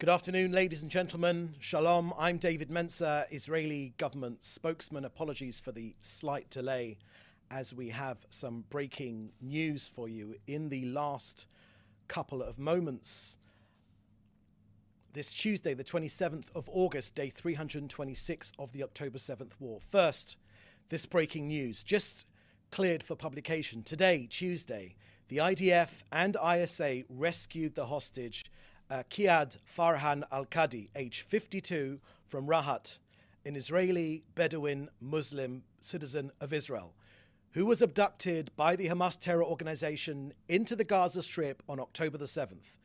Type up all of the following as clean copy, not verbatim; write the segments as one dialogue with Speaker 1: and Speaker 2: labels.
Speaker 1: Good afternoon, ladies and gentlemen. Shalom. I'm David Mencer, Israeli government spokesman. Apologies for the slight delay as we have some breaking news for you in the last couple of moments. This Tuesday, the 27th of August, day 326 of the October 7th war. First, this breaking news just cleared for publication. Today, Tuesday, the IDF and ISA rescued the hostage Qaid Farhan al-Qadi, age 52, from Rahat, an Israeli Bedouin Muslim citizen of Israel, who was abducted by the Hamas terror organization into the Gaza Strip on October the 7th.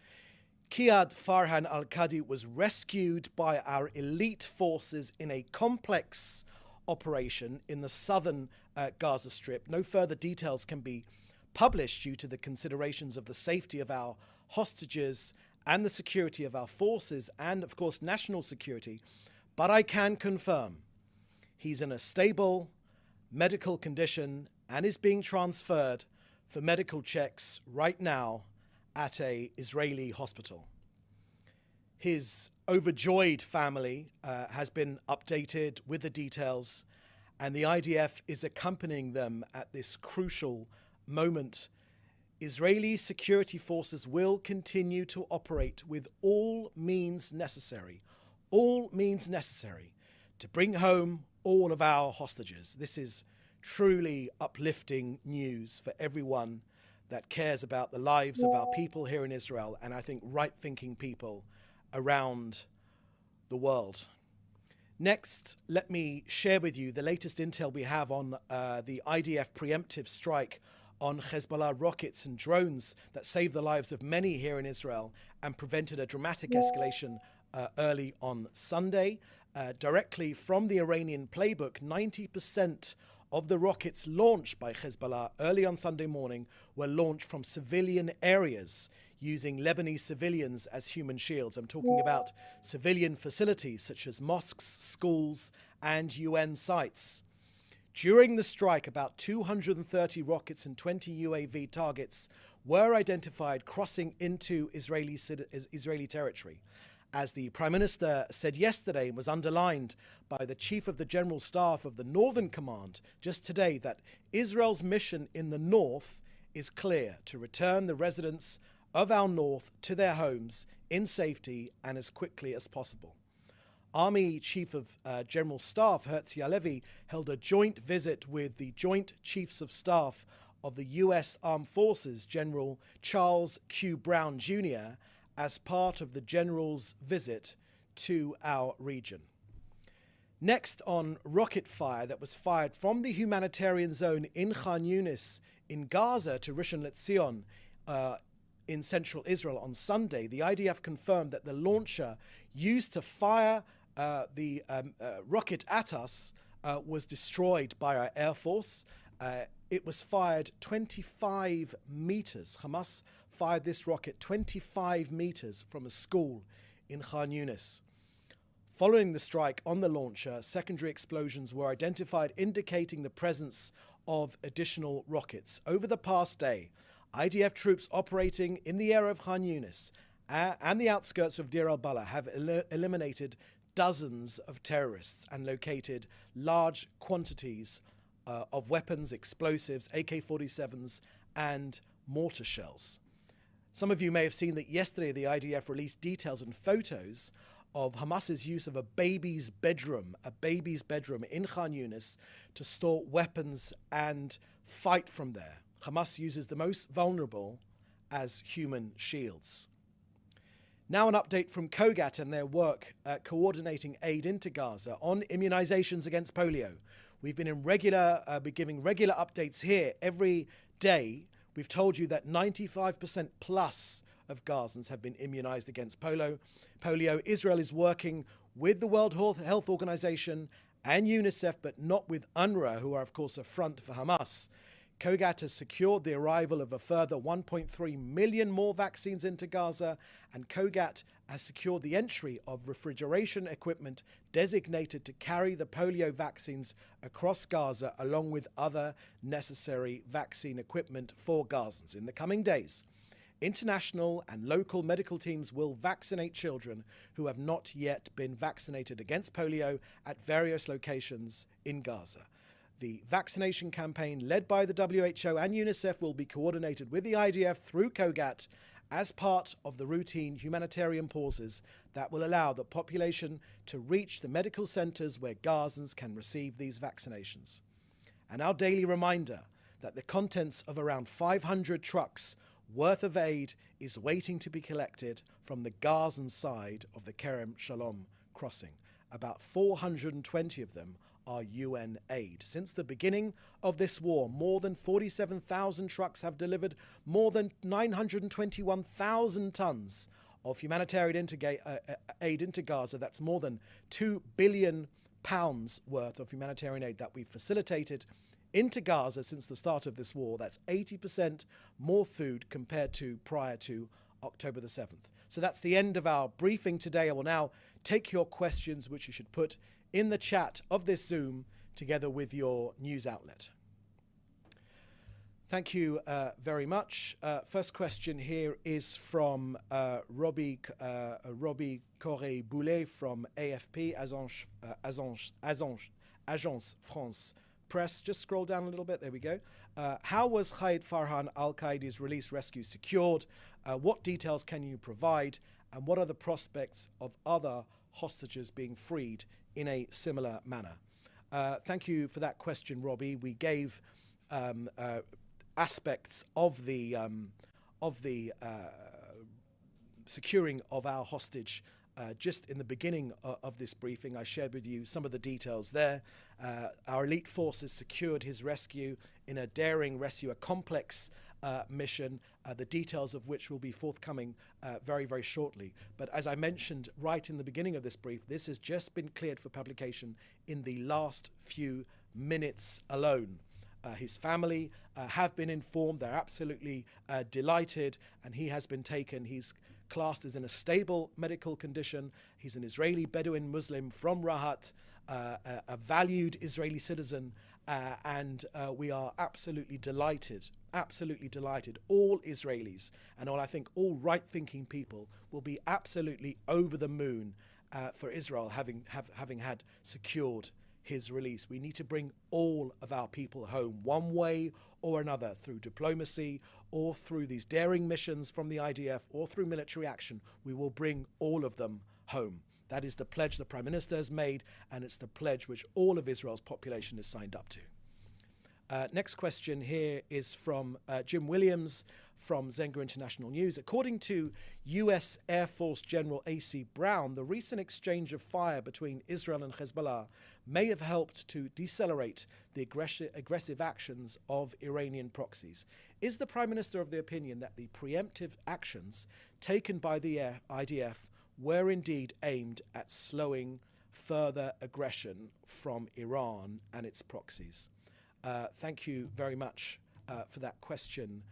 Speaker 1: Qaid Farhan al-Qadi was rescued by our elite forces in a complex operation in the southern Gaza Strip. No further details can be published due to the considerations of the safety of our hostages and the security of our forces and, of course, national security. But I can confirm he's in a stable medical condition and is being transferred for medical checks right now at an Israeli hospital. His overjoyed family has been updated with the details, and the IDF is accompanying them at this crucial moment. Israeli security forces will continue to operate with all means necessary to bring home all of our hostages. This is truly uplifting news for everyone that cares about the lives of our people here in Israel, and I think right-thinking people around the world. Next, let me share with you the latest intel we have on the IDF preemptive strike on Hezbollah rockets and drones that saved the lives of many here in Israel and prevented a dramatic escalation early on Sunday. Directly from the Iranian playbook, 90% of the rockets launched by Hezbollah early on Sunday morning were launched from civilian areas using Lebanese civilians as human shields. I'm talking about civilian facilities such as mosques, schools, and UN sites. During the strike, about 230 rockets and 20 UAV targets were identified crossing into Israeli territory. As the Prime Minister said yesterday and was underlined by the Chief of the General Staff of the Northern Command just today, that Israel's mission in the north is clear: to return the residents of our north to their homes in safety and as quickly as possible. Army Chief of General Staff Herzi Halevi held a joint visit with the Joint Chiefs of Staff of the U.S. Armed Forces, General Charles Q. Brown Jr., as part of the General's visit to our region. Next, on rocket fire that was fired from the humanitarian zone in Khan Yunis in Gaza to Rishon LeZion in central Israel on Sunday, the IDF confirmed that the launcher used to fire the rocket at us was destroyed by our Air Force. It was fired 25 meters. Hamas fired this rocket 25 meters from a school in Khan Yunis. Following the strike on the launcher, secondary explosions were identified, indicating the presence of additional rockets. Over the past day, IDF troops operating in the area of Khan Yunis and the outskirts of Deir al-Balah have eliminated dozens of terrorists and located large quantities of weapons, explosives, AK-47s, and mortar shells. Some of you may have seen that yesterday the IDF released details and photos of Hamas's use of a baby's bedroom in Khan Yunis to store weapons and fight from there. Hamas uses the most vulnerable as human shields. Now an update from COGAT and their work coordinating aid into Gaza on immunizations against polio. We've been giving regular updates here every day. We've told you that 95% plus of Gazans have been immunized against polio. Israel is working with the World Health Organization and UNICEF, but not with UNRWA, who are, of course, a front for Hamas. COGAT has secured the arrival of a further 1.3 million more vaccines into Gaza, and COGAT has secured the entry of refrigeration equipment designated to carry the polio vaccines across Gaza, along with other necessary vaccine equipment for Gazans. In the coming days, International and local medical teams will vaccinate children who have not yet been vaccinated against polio at various locations in Gaza. The vaccination campaign led by the WHO and UNICEF will be coordinated with the IDF through COGAT as part of the routine humanitarian pauses that will allow the population to reach the medical centres where Gazans can receive these vaccinations. And our daily reminder that the contents of around 500 trucks worth of aid is waiting to be collected from the Gazan side of the Kerem Shalom crossing. About 420 of them are UN aid. Since the beginning of this war, more than 47,000 trucks have delivered more than 921,000 tons of humanitarian aid into Gaza. That's more than £2 billion worth of humanitarian aid that we've facilitated into Gaza since the start of this war. That's 80% more food compared to prior to October the 7th. So that's the end of our briefing today. I will now take your questions, which you should put in the chat of this Zoom together with your news outlet. Thank you very much. First question here is from Robbie Corré-Boulet from AFP, Agence France Press. Just scroll down a little bit. There we go. How was Qaid Farhan al-Qadi's release rescue secured? What details can you provide? And what are the prospects of other hostages being freed in a similar manner? Thank you for that question, Robbie. We gave aspects of the securing of our hostage just in the beginning of this briefing. I shared with you some of the details there. Our elite forces secured his rescue in a daring rescue, a complex mission, the details of which will be forthcoming very, very shortly. But as I mentioned right in the beginning of this brief, this has just been cleared for publication in the last few minutes alone. His family have been informed. They're absolutely delighted, and he has been taken. He's classed as in a stable medical condition. He's an Israeli Bedouin Muslim from Rahat, a valued Israeli citizen, and we are absolutely delighted, All Israelis and I think all right-thinking people will be absolutely over the moon for Israel having had secured his release. We need to bring all of our people home, one way or another, through diplomacy or through these daring missions from the IDF or through military action. We will bring all of them home. That is the pledge the Prime Minister has made, and it's the pledge which all of Israel's population has signed up to. Next question here is from Jim Williams from Zenga International News. According to US Air Force General A.C. Brown, the recent exchange of fire between Israel and Hezbollah may have helped to decelerate the aggressive actions of Iranian proxies. Is the Prime Minister of the opinion that the preemptive actions taken by the IDF were indeed aimed at slowing further aggression from Iran and its proxies? Thank you very much for that question,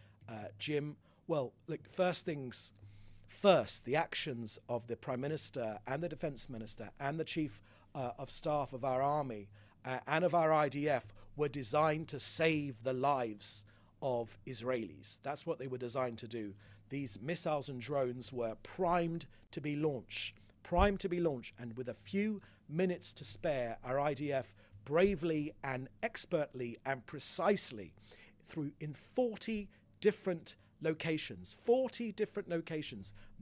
Speaker 1: Jim. Well, look, first things first, the actions of the Prime Minister and the Defence Minister and the Chief of Staff of our Army and of our IDF were designed to save the lives of Israelis. That's what they were designed to do. These missiles and drones were primed to be launched, and with a few minutes to spare, our IDF bravely and expertly and precisely in 40 different locations,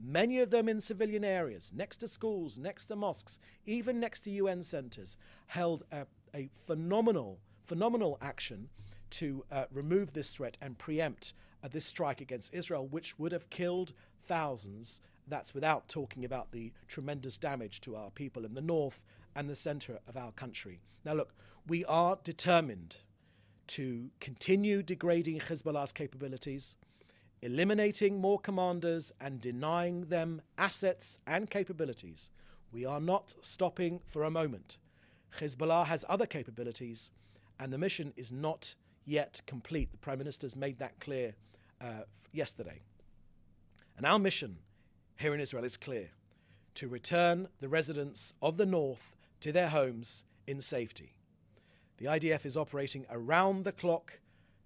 Speaker 1: many of them in civilian areas, next to schools, next to mosques, even next to UN centres, held a phenomenal action to remove this threat and preempt this strike against Israel, which would have killed thousands. That's without talking about the tremendous damage to our people in the north and the centre of our country. Now look, we are determined to continue degrading Hezbollah's capabilities, eliminating more commanders and denying them assets and capabilities. We are not stopping for a moment. Hezbollah has other capabilities, and the mission is not yet complete. The Prime Minister's made that clear yesterday. And our mission here in Israel is clear: to return the residents of the north to their homes in safety. The IDF is operating around the clock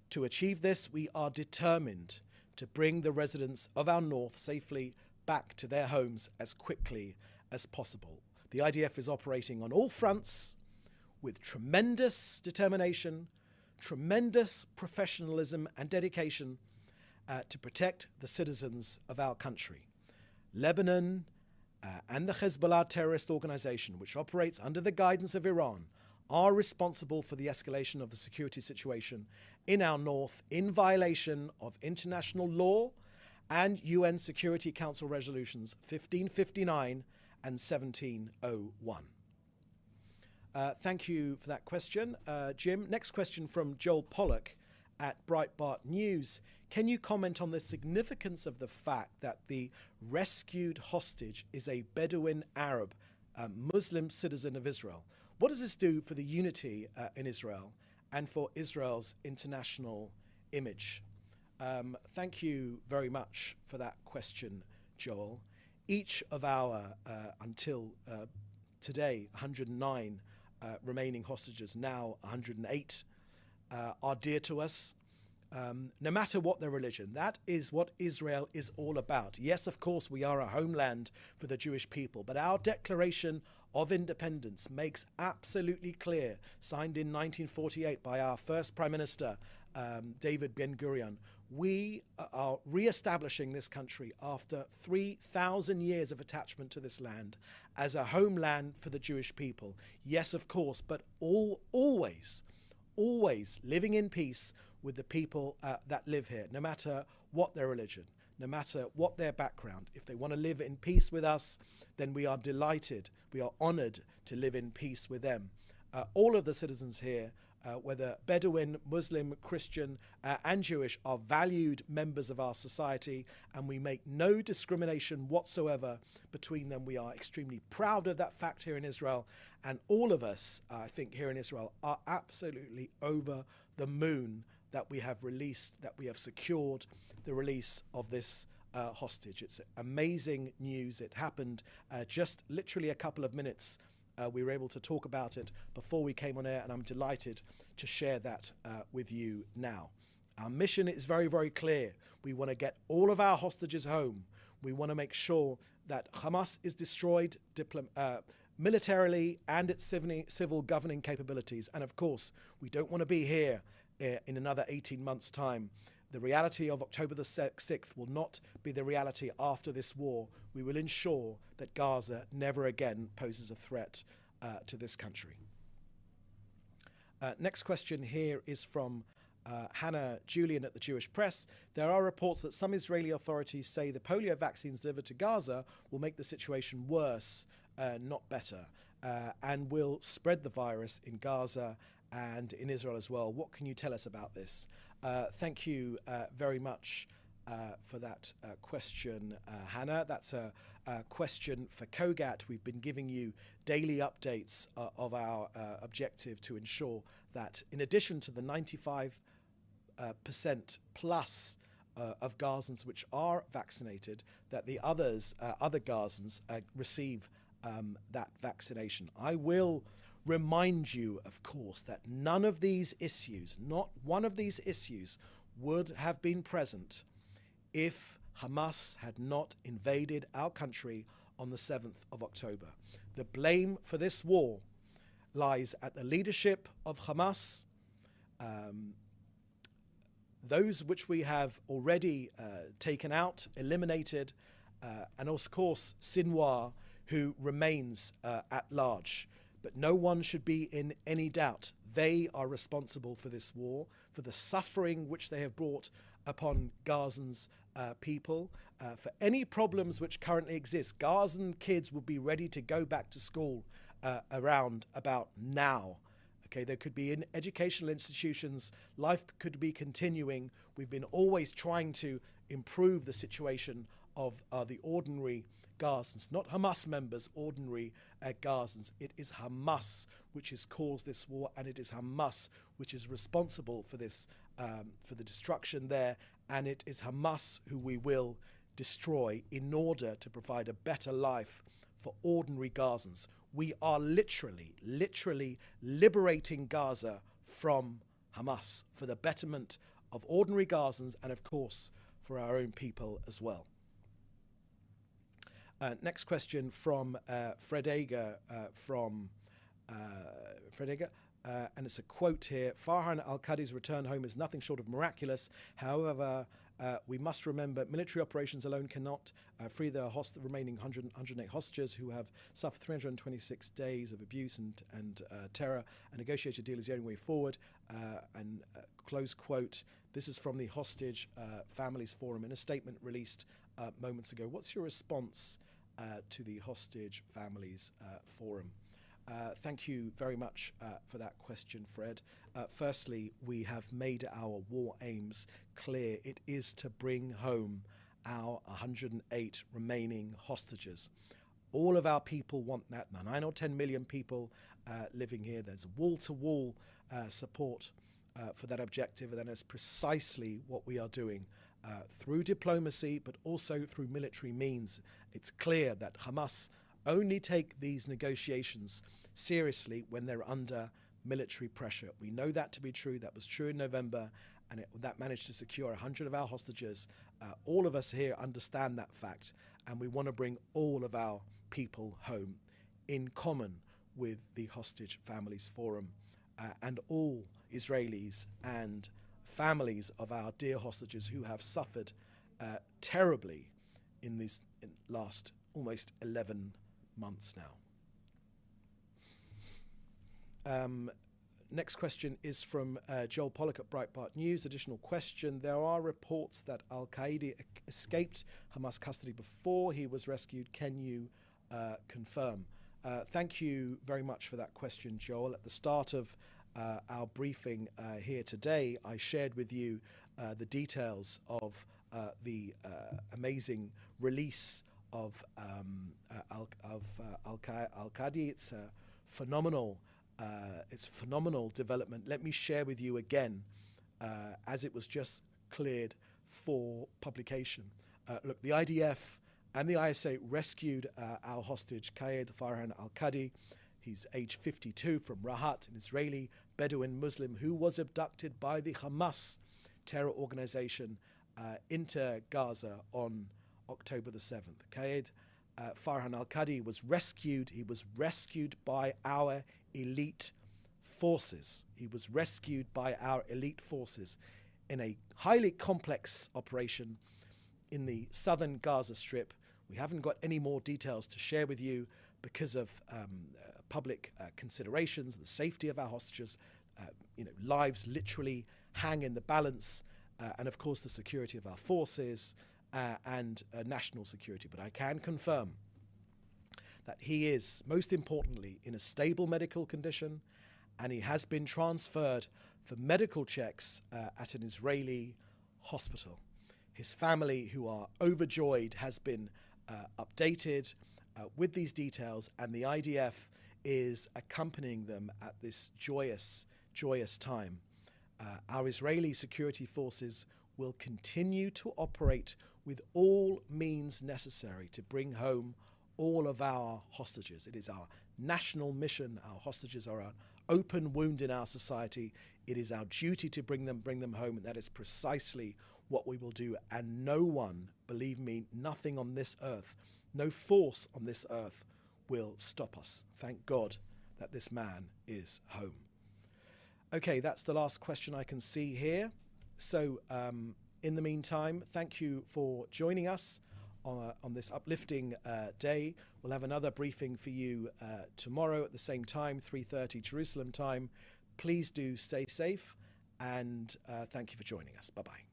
Speaker 1: to achieve this. We are determined to bring the residents of our north safely back to their homes as quickly as possible. The IDF is operating on all fronts with tremendous determination, tremendous professionalism and dedication to protect the citizens of our country. Lebanon and the Hezbollah terrorist organization, which operates under the guidance of Iran, are responsible for the escalation of the security situation in our north in violation of international law and UN Security Council resolutions 1559 and 1701. Thank you for that question, Jim. Next question from Joel Pollock at Breitbart News. Can you comment on the significance of the fact that the rescued hostage is a Bedouin Arab, Muslim citizen of Israel? What does this do for the unity in Israel and for Israel's international image? Thank you very much for that question, Joel. Each of our, until today, 109 remaining hostages, now 108, are dear to us. No matter what their religion. That is what Israel is all about. Yes, of course, we are a homeland for the Jewish people, but our Declaration of Independence makes absolutely clear, signed in 1948 by our first Prime Minister, David Ben-Gurion, we are re-establishing this country after 3,000 years of attachment to this land as a homeland for the Jewish people. Yes, of course, but always living in peace with the people that live here, no matter what their religion, no matter what their background. If they want to live in peace with us, then we are delighted, we are honored to live in peace with them. All of the citizens here, whether Bedouin, Muslim, Christian, and Jewish, are valued members of our society, and we make no discrimination whatsoever between them. We are extremely proud of that fact here in Israel, and all of us, I think, here in Israel are absolutely over the moon that we have released, that we have secured the release of this hostage. It's amazing news. It happened just literally a couple of minutes. We were able to talk about it before we came on air, and I'm delighted to share that with you now. Our mission is very, very clear. We want to get all of our hostages home. We want to make sure that Hamas is destroyed militarily and its civil governing capabilities. And of course, we don't want to be here in another 18 months' time. The reality of October the 6th will not be the reality after this war. We will ensure that Gaza never again poses a threat to this country. Next question here is from Hannah Julian at the Jewish Press. There are reports that some Israeli authorities say the polio vaccines delivered to Gaza will make the situation worse, not better, and will spread the virus in Gaza and in Israel as well. What can you tell us about this? Thank you very much for that question, Hannah. That's a question for COGAT. We've been giving you daily updates of our objective to ensure that in addition to the 95% plus of Gazans which are vaccinated, that the other Gazans receive that vaccination. I will remind you, of course, that none of these issues, not one of these issues, would have been present if Hamas had not invaded our country on the 7th of October. The blame for this war lies at the leadership of Hamas, those which we have already taken out, eliminated, and of course Sinwar, who remains at large. But no one should be in any doubt. They are responsible for this war, for the suffering which they have brought upon Gazans people, for any problems which currently exist. Gazan kids will be ready to go back to school around about now. Okay, there could be in educational institutions, life could be continuing. We've been always trying to improve the situation of the ordinary Gazans, not Hamas members, ordinary Gazans. It is Hamas which has caused this war, and it is Hamas which is responsible for this, for the destruction there, and it is Hamas who we will destroy in order to provide a better life for ordinary Gazans. We are literally liberating Gaza from Hamas for the betterment of ordinary Gazans and, of course, for our own people as well. Next question from Fred Ager and it's a quote here. Farhan al-Qadi's return home is nothing short of miraculous. However, we must remember military operations alone cannot free the remaining 108 hostages who have suffered 326 days of abuse and terror. A negotiated deal is the only way forward. Close quote. This is from the Hostage Families Forum in a statement released moments ago. What's your response to the Hostage Families Forum? Thank you very much for that question, Fred. Firstly, we have made our war aims clear. It is to bring home our 108 remaining hostages. All of our people want that. 9 or 10 million people living here. There's wall-to-wall support for that objective, and that is precisely what we are doing through diplomacy, but also through military means. It's clear that Hamas only take these negotiations seriously when they're under military pressure. We know that to be true. That was true in November, and that managed to secure 100 of our hostages. All of us here understand that fact, and we want to bring all of our people home in common with the Hostage Families Forum and all Israelis and families of our dear hostages who have suffered terribly in these last almost 11 months now. Next question is from Joel Pollack at Breitbart News. Additional question. There are reports that al-Qadi escaped Hamas custody before he was rescued. Can you confirm? Thank you very much for that question, Joel. At the start of our briefing here today, I shared with you the details of the amazing release of al-Qadi. It's a phenomenal development. Let me share with you again, as it was just cleared for publication. Look, the IDF and the ISA rescued our hostage, Qaid Farhan al-Qadi. He's age 52 from Rahat, an Israeli Bedouin Muslim who was abducted by the Hamas terror organization into Gaza on October the 7th. Qaid Farhan al-Qadi was rescued. He was rescued by our elite forces. He was rescued by our elite forces in a highly complex operation in the southern Gaza Strip. We haven't got any more details to share with you because of public considerations, the safety of our hostages. Lives literally hang in the balance, and of course the security of our forces and national security. But I can confirm that he is, most importantly, in a stable medical condition, and he has been transferred for medical checks at an Israeli hospital. His family, who are overjoyed, has been updated with these details, and the IDF is accompanying them at this joyous time. Our Israeli security forces will continue to operate with all means necessary to bring home all of our hostages. It is our national mission. Our hostages are an open wound in our society. It is our duty to bring them home, and that is precisely what we will do. And no one, believe me, nothing on this earth, no force on this earth will stop us. Thank God that this man is home. Okay, that's the last question I can see here. So in the meantime, thank you for joining us on this uplifting day. We'll have another briefing for you tomorrow at the same time, 3:30 Jerusalem time. Please do stay safe, and thank you for joining us. Bye-bye.